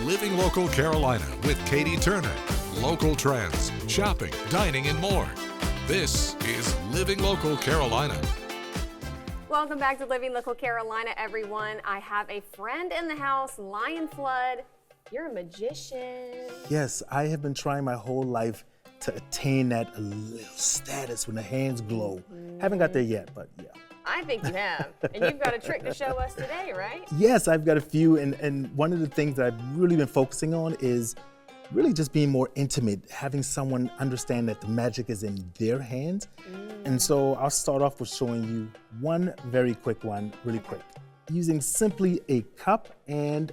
Living Local Carolina with Katie Turner. Local trends, shopping, dining, and more. This is Living Local Carolina. Welcome back to Living Local Carolina, everyone. I have a friend in the house, Lion Flood. You're a magician. Yes, I have been trying my whole life to attain that little status when the hands glow. Haven't got there yet, but yeah. I think you have. And you've got a trick to show us today, right? Yes, I've got a few, and one of the things that I've really been focusing on is really just being more intimate, having someone understand that the magic is in their hands. And so I'll start off with showing you one very quick one, really quick, using simply a cup and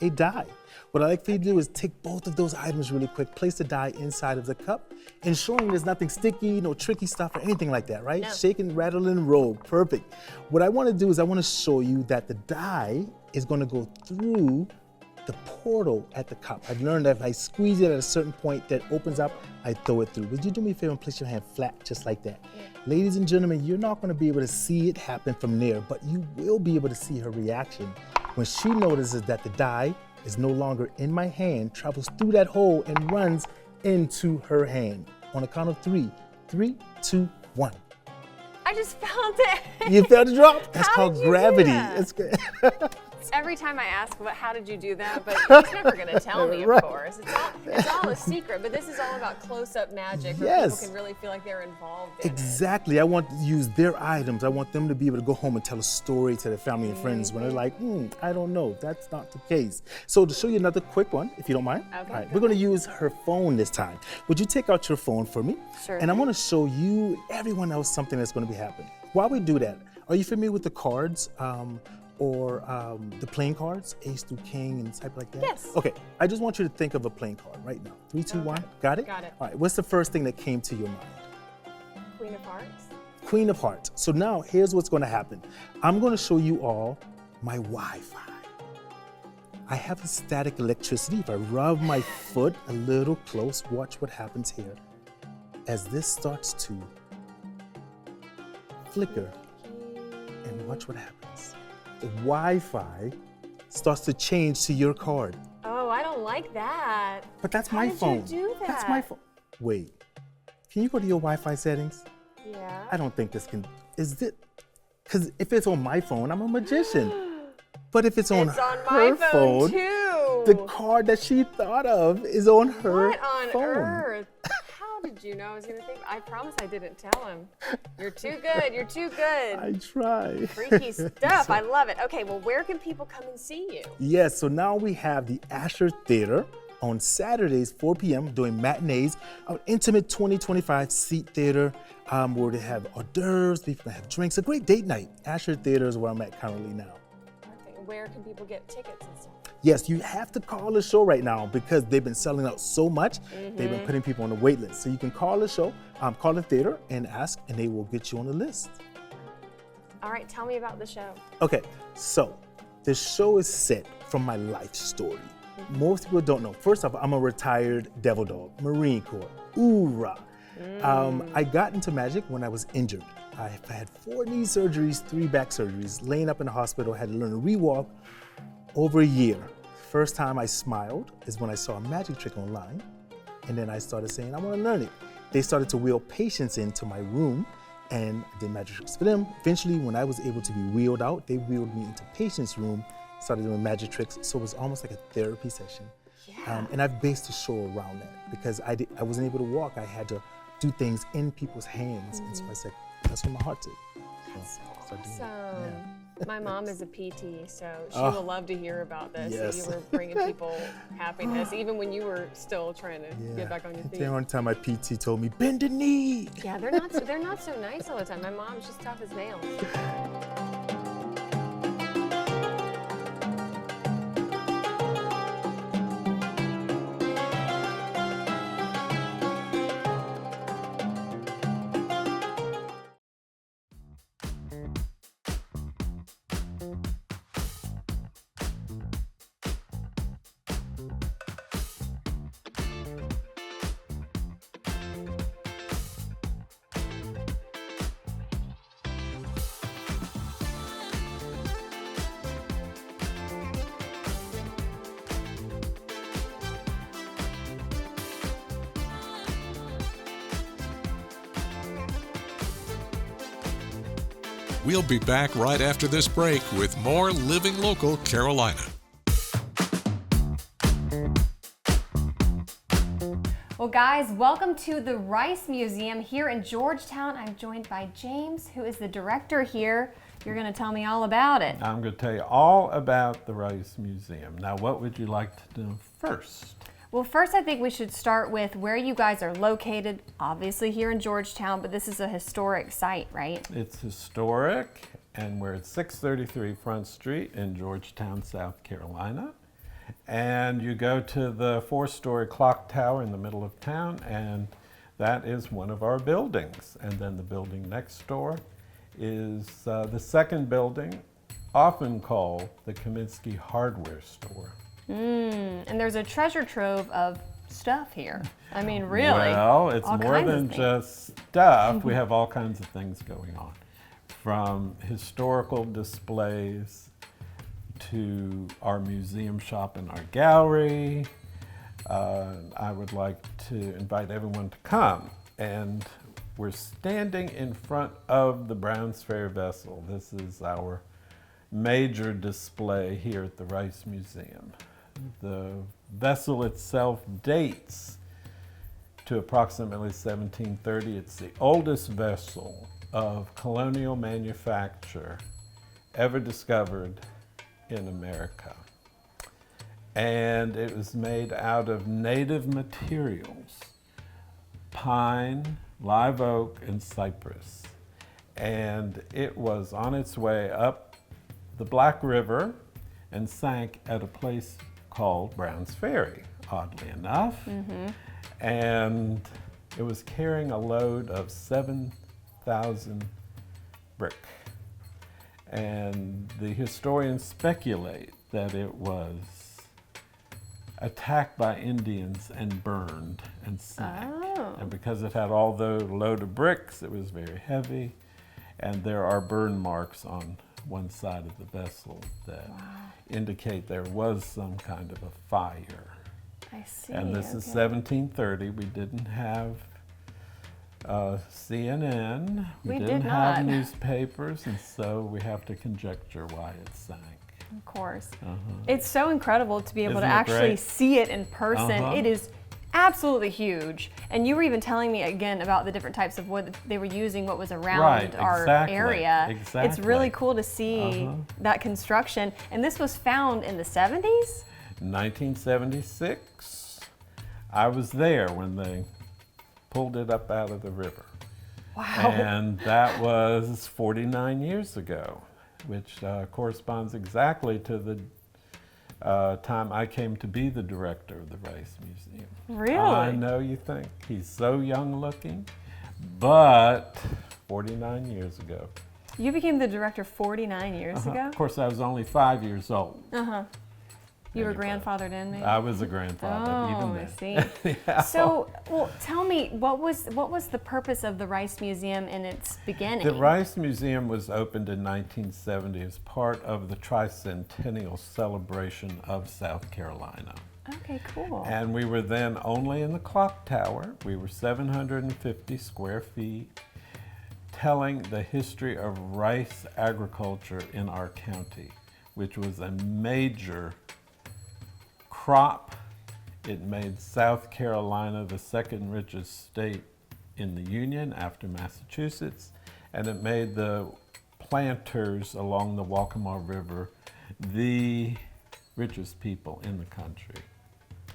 a die. What I like for you to do is take both of those items really quick, place the die inside of the cup, ensuring there's nothing sticky, no tricky stuff or anything like that, right? No. Shake and rattle and roll, perfect. What I wanna do is I wanna show you that the die is gonna go through the portal at the cup. I've learned that if I squeeze it at a certain point that opens up, I throw it through. Would you do me a favor and place your hand flat just like that? Yeah. Ladies and gentlemen, you're not gonna be able to see it happen from there, but you will be able to see her reaction when she notices that the die is no longer in my hand, travels through that hole and runs into her hand. On a count of three. 3, 2, 1. I just felt it. You felt it drop? That's How called did you do gravity. that? That's good. Every time I ask, how did you do that? But he's never going to tell me, of Right. course. It's all a secret, but this is all about close-up magic where Yes. people can really feel like they're involved in it. Exactly. I want to use their items. I want them to be able to go home and tell a story to their family and friends when they're like, I don't know. That's not the case. So to show you another quick one, if you don't mind. Okay, All right, go we're going to use her phone this time. Would you take out your phone for me? Sure. And I'm going to show you, everyone else, something that's going to be happening. While we do that, are you familiar with the cards? Or the playing cards, ace through king and type like that? Yes. Okay, I just want you to think of a playing card right now. 3, 2, 1, got it? Got it. All right, what's the first thing that came to your mind? Queen of Hearts. Queen of Hearts. So now here's what's gonna happen. I'm gonna show you all my Wi-Fi. I have a static electricity. If I rub my foot a little close, watch what happens here. As this starts to flicker, and watch what happens. The Wi-Fi starts to change to your card. Oh, I don't like that. But that's How my did you phone. do That's my that? phone. Wait, can you go to your Wi-Fi settings? Yeah. I don't think this can, is it? Because if it's on my phone, I'm a magician. But if it's on It's on her my phone, too. the card that she thought of is on her What on phone. earth? How did you know I was going to think? I promise I didn't tell him. You're too good. You're too good. I try. Freaky stuff. I love it. Okay, well, where can people come and see you? Yes, so now we have the Asher Theater on Saturdays, 4 p.m., doing matinees, an intimate 20-25 seat theater where they have hors d'oeuvres, people can have drinks, a great date night. Asher Theater is where I'm at currently now. Perfect. Where can people get tickets and stuff? Yes, you have to call the show right now because they've been selling out so much. They've been putting people on the wait list. So you can call the show, call the theater and ask, and they will get you on the list. All right, tell me about the show. Okay, so the show is set from my life story. Most people don't know. First off, I'm a retired devil dog, Marine Corps. Hoorah! I got into magic when I was injured. I had 4 knee surgeries, 3 back surgeries, laying up in the hospital, had to learn to re-walk over a year. First time I smiled is when I saw a magic trick online, and then I started saying, I want to learn it. They started to wheel patients into my room, and I did magic tricks for them. Eventually, when I was able to be wheeled out, they wheeled me into patient's room, started doing magic tricks, so it was almost like a therapy session. Yeah. And I've based the show around that because I wasn't able to walk. I had to do things in people's hands, and so I said, that's what my heart did. That's so I did it. awesome. My mom is a PT, so she Oh. will love to hear about this. Yes. That you were bringing people happiness, even when you were still trying to get back on your feet. Then one time my PT told me, bend the knee. Yeah, they're not so nice all the time. My mom's just tough as nails. We'll be back right after this break with more Living Local Carolina. Well, guys, welcome to the Rice Museum here in Georgetown. I'm joined by James, who is the director here. You're going to tell me all about it. I'm going to tell you all about the Rice Museum. Now, what would you like to do first? Well, first, I think we should start with where you guys are located. Obviously here in Georgetown, but this is a historic site, right? It's historic, and we're at 633 Front Street in Georgetown, South Carolina. And you go to the 4-story clock tower in the middle of town, and that is one of our buildings. And then the building next door is the second building, often called the Kaminsky Hardware Store. And there's a treasure trove of stuff here. I mean, really. Well, it's all more kinds of than things. just stuff. We have all kinds of things going on, from historical displays to our museum shop and our gallery. I would like to invite everyone to come. And we're standing in front of the Browns Ferry vessel. This is our major display here at the Rice Museum. The vessel itself dates to approximately 1730. It's the oldest vessel of colonial manufacture ever discovered in America. And it was made out of native materials, pine, live oak, and cypress. And it was on its way up the Black River and sank at a place called Browns Ferry, oddly enough. And it was carrying a load of 7,000 brick. And the historians speculate that it was attacked by Indians and burned and sank. And because it had all the load of bricks, it was very heavy. And there are burn marks on one side of the vessel that indicate there was some kind of a fire. I see. And this is okay. 1730. We didn't have CNN. We didn't did have not. newspapers, and so we have to conjecture why it sank. Of course. It's so incredible to be able Isn't to it actually great? see it in person. Uh-huh. It is absolutely huge. And you were even telling me again about the different types of wood that they were using, what was around Right, our exactly, area. It's exactly. really cool to see that construction. And this was found in the 70s? 1976. I was there when they pulled it up out of the river. Wow. And that was 49 years ago, which corresponds exactly to the time I came to be the director of the Rice Museum. Really? I know you think he's so young looking, but 49 years ago. You became the director 49 years ago? Of course, I was only 5 years old. You were Anyway. grandfathered in, maybe? I was a grandfather even I then. see. Yeah. So, well, tell me, what was the purpose of the Rice Museum in its beginning? The Rice Museum was opened in 1970 as part of the tricentennial celebration of South Carolina. Okay, cool. And we were then only in the clock tower. We were 750 square feet, telling the history of rice agriculture in our county, which was a major crop. It made South Carolina the second richest state in the Union after Massachusetts, and it made the planters along the Waccamaw River the richest people in the country.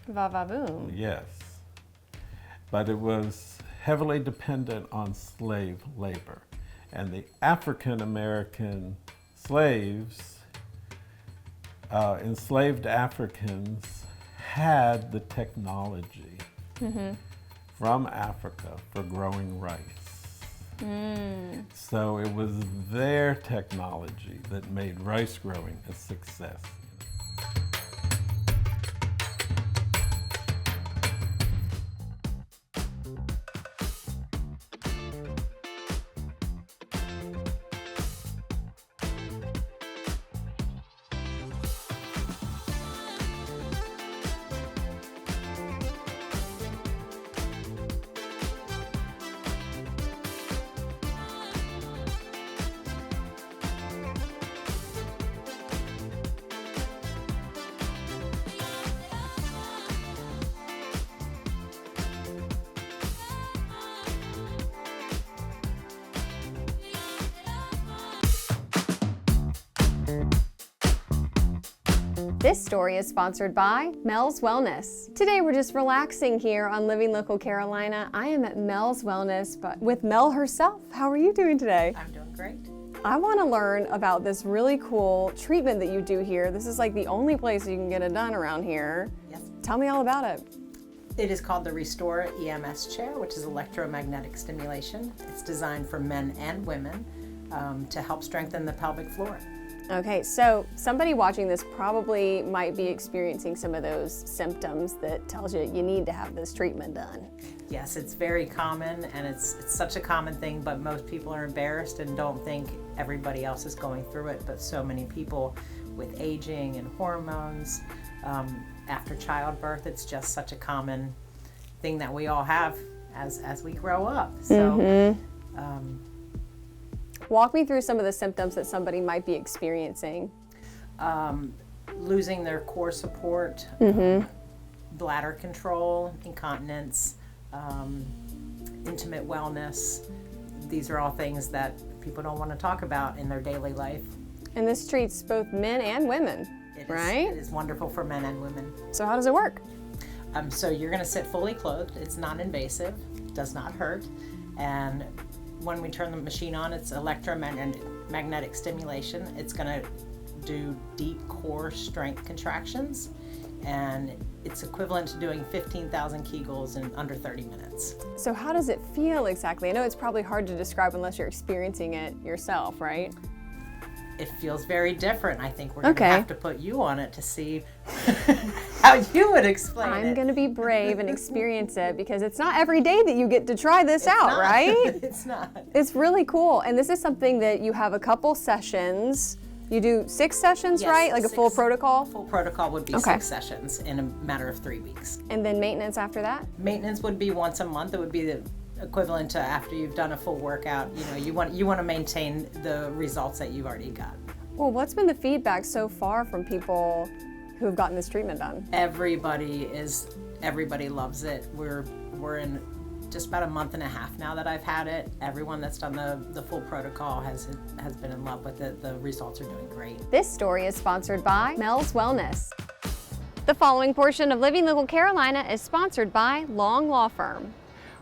Va va boom. Yes. But it was heavily dependent on slave labor. And the African American slaves, enslaved Africans, had the technology from Africa for growing rice. So it was their technology that made rice growing a success. This story is sponsored by Mel's Wellness. Today we're just relaxing here on Living Local Carolina. I am at Mel's Wellness, but with Mel herself. How are you doing today? I'm doing great. I want to learn about this really cool treatment that you do here. This is like the only place you can get it done around here. Yes. Tell me all about it. It is called the Restore EMS chair, which is electromagnetic stimulation. It's designed for men and women to help strengthen the pelvic floor. Okay, so somebody watching this probably might be experiencing some of those symptoms that tells you you need to have this treatment done. Yes, it's very common, and it's such a common thing, but most people are embarrassed and don't think everybody else is going through it, but so many people with aging and hormones, after childbirth, it's just such a common thing that we all have as we grow up. So. Walk me through some of the symptoms that somebody might be experiencing. Losing their core support, bladder control, incontinence, intimate wellness. These are all things that people don't want to talk about in their daily life. And this treats both men and women, right? It is wonderful for men and women. So how does it work? So you're going to sit fully clothed. It's not invasive, does not hurt, and when we turn the machine on, it's electromagnetic stimulation. It's going to do deep core strength contractions, and it's equivalent to doing 15,000 Kegels in under 30 minutes. So how does it feel exactly? I know it's probably hard to describe unless you're experiencing it yourself, right? It feels very different. I think we're going to have to put you on it to see how you would explain it. I'm going to be brave and experience it because it's not every day that you get to try this out, right? It's not. It's really cool. And this is something that you have a couple sessions. You do 6 sessions, Yes, right? Like a full protocol? Full protocol would be 6 sessions in a matter of 3 weeks. And then maintenance after that? Maintenance would be once a month. It would be the equivalent to after you've done a full workout. You know, you want to maintain the results that you've already got. Well, what's been the feedback so far from people who have gotten this treatment done? Everybody loves it. We're in just about a month and a half now that I've had it. Everyone that's done the full protocol has been in love with it. The results are doing great. This story is sponsored by Mel's Wellness. The following portion of Living Local Carolina is sponsored by Long Law Firm.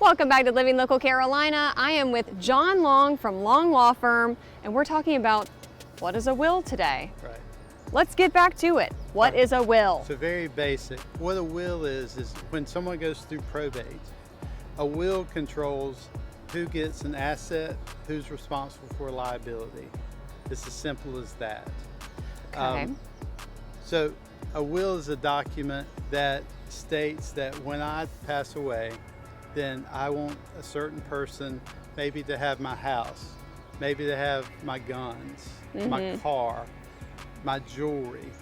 Welcome back to Living Local Carolina. I am with John Long from Long Law Firm, and we're talking about what is a will today. Right. Let's get back to it. What is a will? So very basic. What a will is when someone goes through probate, a will controls who gets an asset, who's responsible for liability. It's as simple as that. Okay. So a will is a document that states that when I pass away, then I want a certain person maybe to have my house, maybe to have my guns, my car, my jewelry.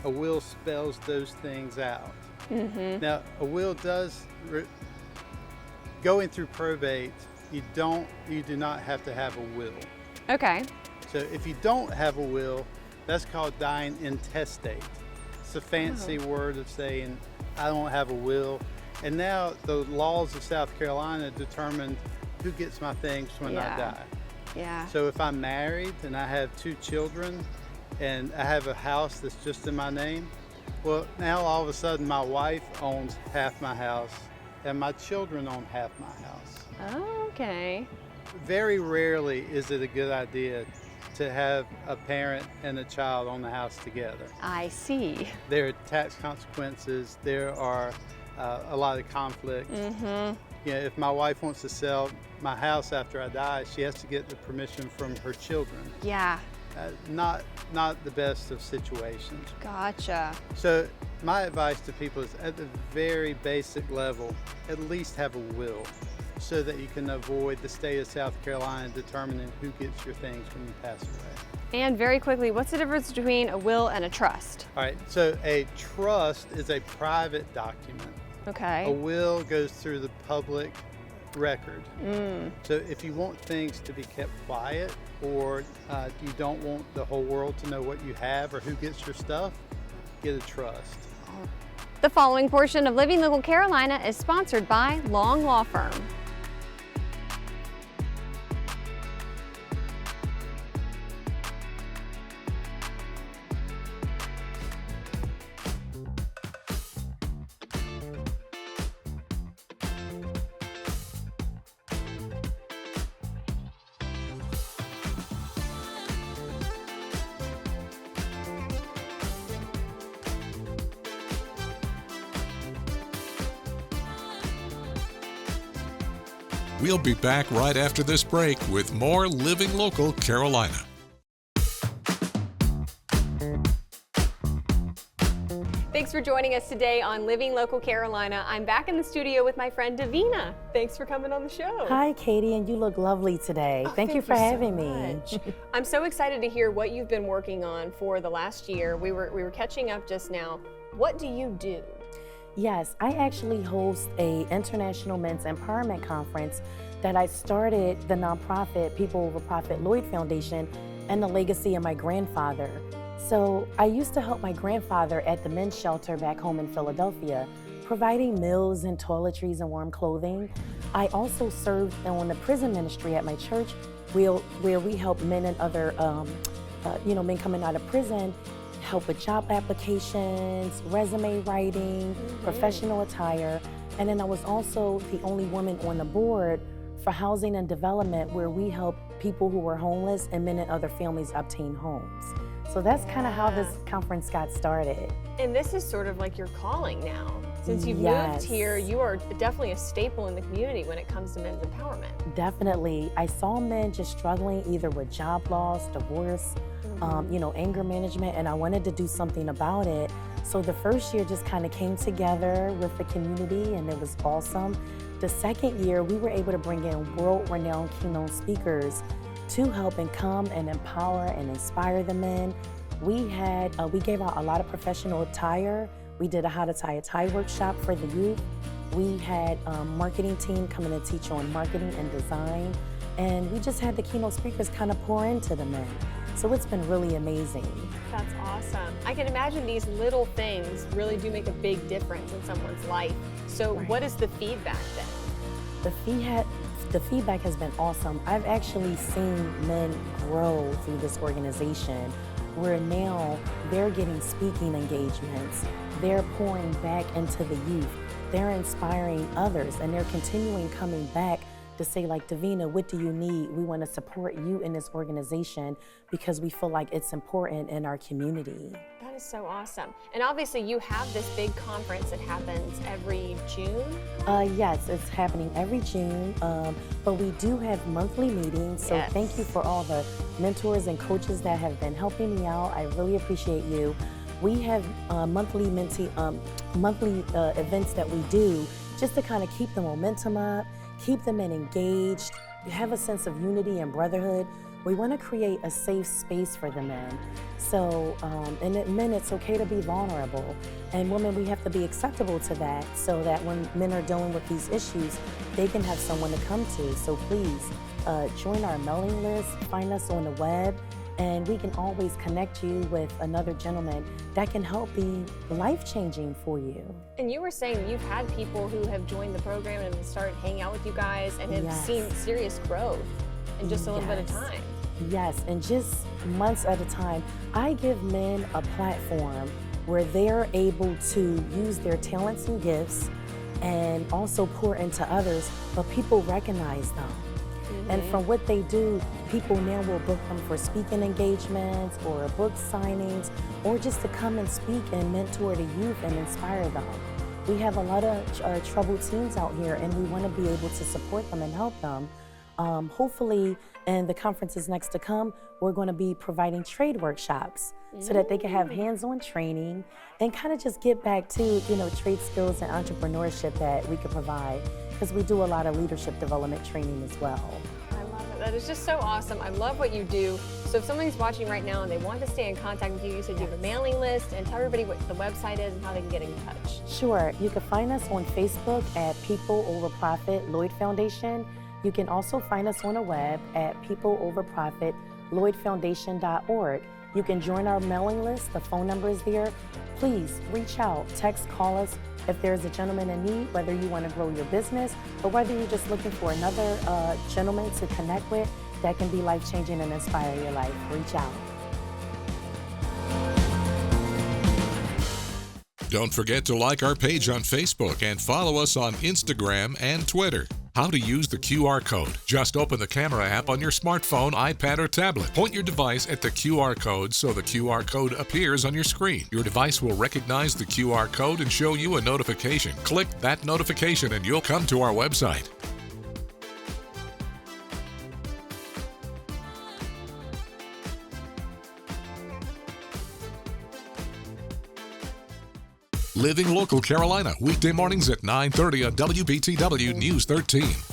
A will spells those things out. Now, a will does, going through probate, you do not have to have a will. Okay. So if you don't have a will, that's called dying intestate. It's a fancy word of saying, I don't have a will. And now the laws of South Carolina determine who gets my things when I die. Yeah. So if I'm married and I have 2 children and I have a house that's just in my name, well, now all of a sudden my wife owns half my house and my children own half my house. Oh, okay. Very rarely is it a good idea to have a parent and a child own the house together. I see. There are tax consequences. There are a lot of conflict. You know, if my wife wants to sell my house after I die, she has to get the permission from her children. Yeah. Not the best of situations. Gotcha. So my advice to people is at the very basic level, at least have a will so that you can avoid the state of South Carolina determining who gets your things when you pass away. And very quickly, what's the difference between a will and a trust? All right, so a trust is a private document. Okay. A will goes through the public record. So if you want things to be kept quiet or you don't want the whole world to know what you have or who gets your stuff, get a trust. The following portion of Living Local Carolina is sponsored by Long Law Firm. We'll be back right after this break with more Living Local Carolina. Thanks for joining us today on Living Local Carolina. I'm back in the studio with my friend Davina. Thanks for coming on the show. Hi, Katie, and you look lovely today. Thank you for having me. I'm so excited to hear what you've been working on for the last year. We were catching up just now. What do you do? Yes, I actually host a International Men's Empowerment Conference that I started the nonprofit People Over Profit Lloyd Foundation and the legacy of my grandfather. So I used to help my grandfather at the men's shelter back home in Philadelphia, providing meals and toiletries and warm clothing. I also served on the prison ministry at my church where we help men and other men coming out of prison, help with job applications, resume writing, professional attire. And then I was also the only woman on the board for housing and development, where we help people who were homeless and men and other families obtain homes. So that's kind of how this conference got started. And this is sort of like your calling now. Since you've moved here, you are definitely a staple in the community when it comes to men's empowerment. Definitely. I saw men just struggling either with job loss, divorce, anger management, and I wanted to do something about it. So the first year just kind of came together with the community, and it was awesome. The second year, we were able to bring in world-renowned keynote speakers to help and come and empower and inspire the men. We gave out a lot of professional attire. We did a how to tie a tie workshop for the youth. We had a marketing team come in and teach on marketing and design. And we just had the keynote speakers kind of pour into the men. So it's been really amazing. That's awesome. I can imagine these little things really do make a big difference in someone's life. So what is the feedback then? The feedback has been awesome. I've actually seen men grow through this organization, where now they're getting speaking engagements. They're pouring back into the youth. They're inspiring others, and they're continuing coming back to say, like, Davina, what do you need? We want to support you in this organization because we feel like it's important in our community. That is so awesome. And obviously you have this big conference that happens every June? Yes, it's happening every June, but we do have monthly meetings. So thank you for all the mentors and coaches that have been helping me out. I really appreciate you. We have monthly events that we do just to kind of keep the momentum up, keep the men engaged, have a sense of unity and brotherhood. We want to create a safe space for the men. So, and men, it's okay to be vulnerable. And women, we have to be acceptable to that, so that when men are dealing with these issues, they can have someone to come to. So please, join our mailing list, find us on the web, and we can always connect you with another gentleman that can help be life-changing for you. And you were saying you've had people who have joined the program and have started hanging out with you guys and have seen serious growth in just a little bit of time. Yes, and just months at a time. I give men a platform where they're able to use their talents and gifts and also pour into others, but people recognize them. And from what they do, people now will book them for speaking engagements or book signings, or just to come and speak and mentor the youth and inspire them. We have a lot of troubled teens out here, and we want to be able to support them and help them. Hopefully, in the conferences next to come, we're going to be providing trade workshops so that they can have hands-on training and kind of just get back to, trade skills and entrepreneurship that we could provide, because we do a lot of leadership development training as well. I love it. That is just so awesome. I love what you do. So if somebody's watching right now and they want to stay in contact with you, you said you have a mailing list, and tell everybody what the website is and how they can get in touch. Sure. You can find us on Facebook at People Over Profit Lloyd Foundation. You can also find us on the web at peopleoverprofitLloydFoundation.org. You can join our mailing list. The phone number is there. Please reach out, text, call us if there's a gentleman in need, whether you want to grow your business or whether you're just looking for another gentleman to connect with that can be life-changing and inspire your life. Reach out. Don't forget to like our page on Facebook and follow us on Instagram and Twitter. How to use the QR code. Just open the camera app on your smartphone, iPad, or tablet. Point your device at the QR code so the QR code appears on your screen. Your device will recognize the QR code and show you a notification. Click that notification and you'll come to our website. Living Local Carolina, weekday mornings at 9:30 on WBTW News 13.